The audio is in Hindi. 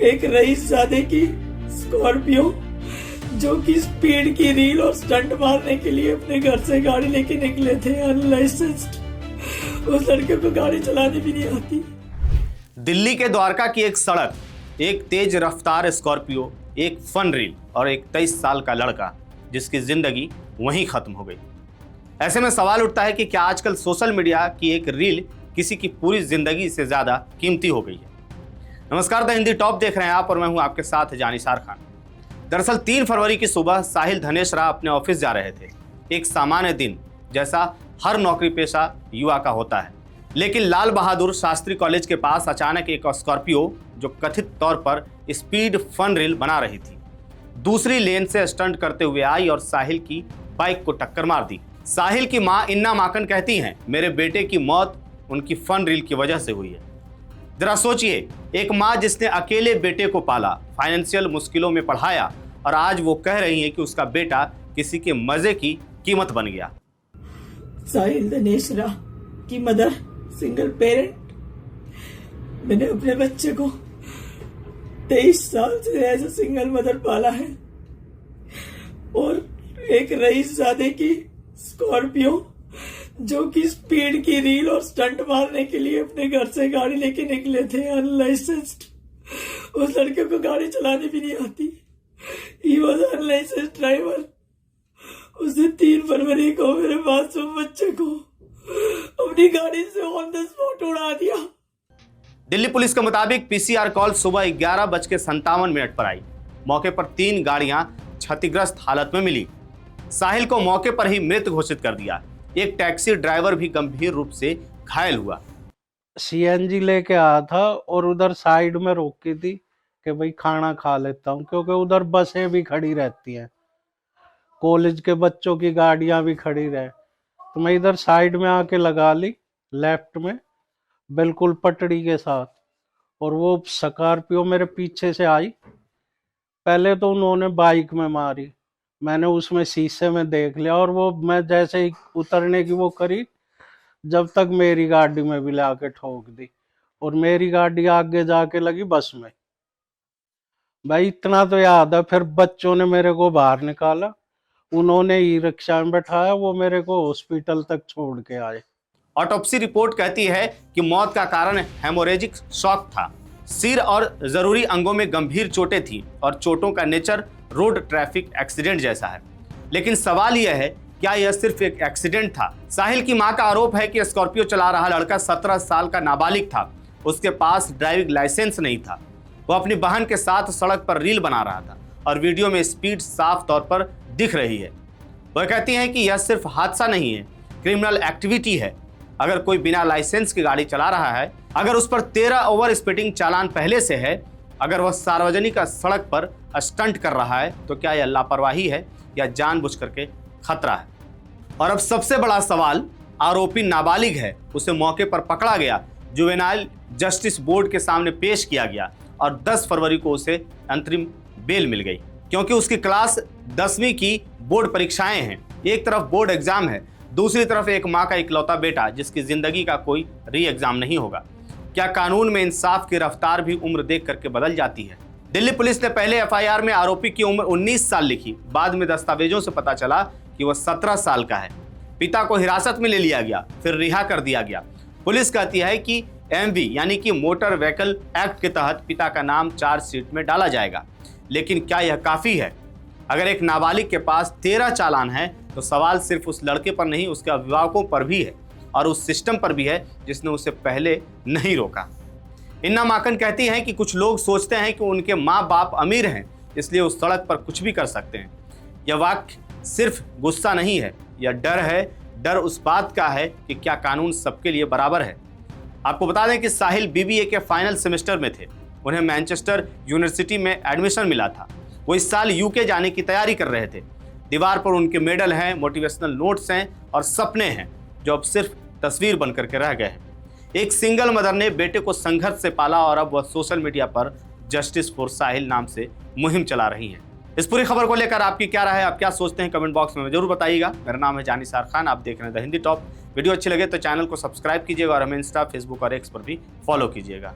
एक रईसजादे की स्कॉर्पियो जो कि स्पीड की रील और स्टंट मारने के लिए अपने घर से गाड़ी लेके निकले थे अनलाइसेंस्ड। उस लड़के को गाड़ी चलानी भी नहीं आती। दिल्ली के द्वारका की एक सड़क, एक तेज रफ्तार स्कॉर्पियो, एक फन रील और एक 23 साल का लड़का जिसकी जिंदगी वहीं खत्म हो गई। ऐसे में सवाल उठता है कि क्या आजकल सोशल मीडिया की एक रील किसी की पूरी जिंदगी से ज्यादा कीमती हो गई है। नमस्कार, द हिंदी टॉप देख रहे हैं आप और मैं हूं आपके साथ जानिसार खान। दरअसल 3 फरवरी की सुबह साहिल धनेश्वरा अपने ऑफिस जा रहे थे। एक सामान्य दिन जैसा हर नौकरी पेशा युवा का होता है, लेकिन लाल बहादुर शास्त्री कॉलेज के पास अचानक एक स्कॉर्पियो जो कथित तौर पर स्पीड फन रील बना रही थी, दूसरी लेन से स्टंट करते हुए आई और साहिल की बाइक को टक्कर मार दी। साहिल की मां इन्ना माकन कहती हैं, मेरे बेटे की मौत उनकी फन रील की वजह से हुई है। जरा सोचिए, एक मां जिसने अकेले बेटे को पाला, फाइनेंशियल मुश्किलों में पढ़ाया और आज वो कह रही है कि उसका बेटा किसी के मजे की कीमत बन गया। साहिल धनेश्वरा की मदर, सिंगल पेरेंट। मैंने अपने बच्चे को 23 साल से एज ए सिंगल मदर पाला है और एक रईसजादे की स्कॉर्पियो जो कि स्पीड की रील और स्टंट मारने के लिए अपने घर से गाड़ी लेके निकले थे अनलाइसेंस्ड। उस लड़के को गाड़ी चलानी भी नहीं आती। He was unlicensed driver. उसने 3 फरवरी को मेरे मासूम बच्चे को अपनी गाड़ी से ऑन द स्पॉट उड़ा दिया। दिल्ली पुलिस के मुताबिक पीसीआर कॉल सुबह 11:57 पर आई। मौके पर 3 गाड़ियां क्षतिग्रस्त हालत में मिली। साहिल को मौके पर ही मृत घोषित कर दिया। एक टैक्सी ड्राइवर भी गंभीर रूप से घायल हुआ। सीएनजी लेके आया था और उधर साइड में रोकी थी कि भाई खाना खा लेता हूँ, क्योंकि उधर बसें भी खड़ी रहती हैं, कॉलेज के बच्चों की गाड़ियां भी खड़ी रहे। तो मैं इधर साइड में आके लगा ली, लेफ्ट में बिल्कुल पटड़ी के साथ, और वो स्कॉर्पियो मेरे पीछे से आई। पहले तो उन्होंने बाइक में मारी, मैंने उसमें शीशे में देख लिया और वो मैं जैसे ही उतरने की वो करी, जब तक मेरी गाड़ी में भी लाके ठोक दी और मेरी गाड़ी आगे जाके लगी बस में। भाई इतना तो याद है। फिर बच्चों ने मेरे को बाहर निकाला, उन्होंने ई रिक्शा में बैठाया, वो मेरे को हॉस्पिटल तक छोड़ के आए। ऑटोप्सी रिपोर्ट कहती है कि मौत का कारण हेमोरेजिक शॉक था। सिर और जरूरी अंगों में गंभीर चोटें थी और चोटों का नेचर रोड ट्रैफिक एक्सीडेंट जैसा है। लेकिन सवाल यह है, क्या यह सिर्फ एक एक्सीडेंट था? साहिल की मां का आरोप है कि स्कॉर्पियो चला रहा लड़का 17 साल का नाबालिग था। उसके पास ड्राइविंग लाइसेंस नहीं था। वो अपनी बहन के साथ सड़क पर रील बना रहा था और वीडियो में स्पीड साफ तौर पर दिख रही है। वह कहती हैं कि यह सिर्फ हादसा नहीं है, क्रिमिनल एक्टिविटी है। अगर कोई बिना लाइसेंस की गाड़ी चला रहा है, अगर उस पर 13 ओवर स्पीडिंग चालान पहले से है, अगर वह सार्वजनिक सड़क पर स्टंट कर रहा है, तो क्या यह लापरवाही है या जानबूझ करके खतरा है? और अब सबसे बड़ा सवाल, आरोपी नाबालिग है, उसे मौके पर पकड़ा गया, जुवेनाइल जस्टिस बोर्ड के सामने पेश किया गया और 10 फरवरी को उसे अंतरिम बेल मिल गई, क्योंकि उसकी क्लास 10वीं की बोर्ड परीक्षाएं हैं। एक तरफ बोर्ड एग्जाम है, दूसरी तरफ एक माँ का इकलौता बेटा जिसकी जिंदगी का कोई री एग्जाम नहीं होगा। क्या कानून में इंसाफ की रफ्तार भी उम्र देख करके बदल जाती है? दिल्ली पुलिस ने पहले एफआईआर में आरोपी की उम्र 19 साल लिखी। बाद में दस्तावेजों से पता चला कि वह 17 साल का है। पिता को हिरासत में ले लिया गया, फिर रिहा कर दिया गया। पुलिस कहती है कि एमवी यानी कि मोटर व्हीकल एक्ट के तहत पिता का नाम चार्जशीट में डाला जाएगा। लेकिन क्या यह काफी है? अगर एक नाबालिग के पास 13 चालान है तो सवाल सिर्फ उस लड़के पर नहीं, उसके अभिभावकों पर भी है और उस सिस्टम पर भी है जिसने उसे पहले नहीं रोका। इन्ना माकन कहती हैं कि कुछ लोग सोचते हैं कि उनके माँ बाप अमीर हैं, इसलिए उस सड़क पर कुछ भी कर सकते हैं। यह वाक्य सिर्फ गुस्सा नहीं है, यह डर है। डर उस बात का है कि क्या कानून सबके लिए बराबर है। आपको बता दें कि साहिल बीबीए के फाइनल सेमेस्टर में थे। उन्हें मैनचेस्टर यूनिवर्सिटी में एडमिशन मिला था। वो इस साल यूके जाने की तैयारी कर रहे थे। दीवार पर उनके मेडल हैं, मोटिवेशनल नोट्स हैं और सपने हैं जो अब सिर्फ तस्वीर बन करके रह गए हैं। एक सिंगल मदर ने बेटे को संघर्ष से पाला और अब वह सोशल मीडिया पर जस्टिस फॉर साहिल नाम से मुहिम चला रही हैं। इस पूरी खबर को लेकर आपकी क्या राय है, आप क्या सोचते हैं, कमेंट बॉक्स में जरूर बताइएगा। मेरा नाम है जानिसार खान, आप देख रहे हैं द हिंदी टॉप। वीडियो अच्छी लगे तो चैनल को सब्सक्राइब कीजिएगा और हमें इंस्टा, फेसबुक और एक्स पर भी फॉलो कीजिएगा।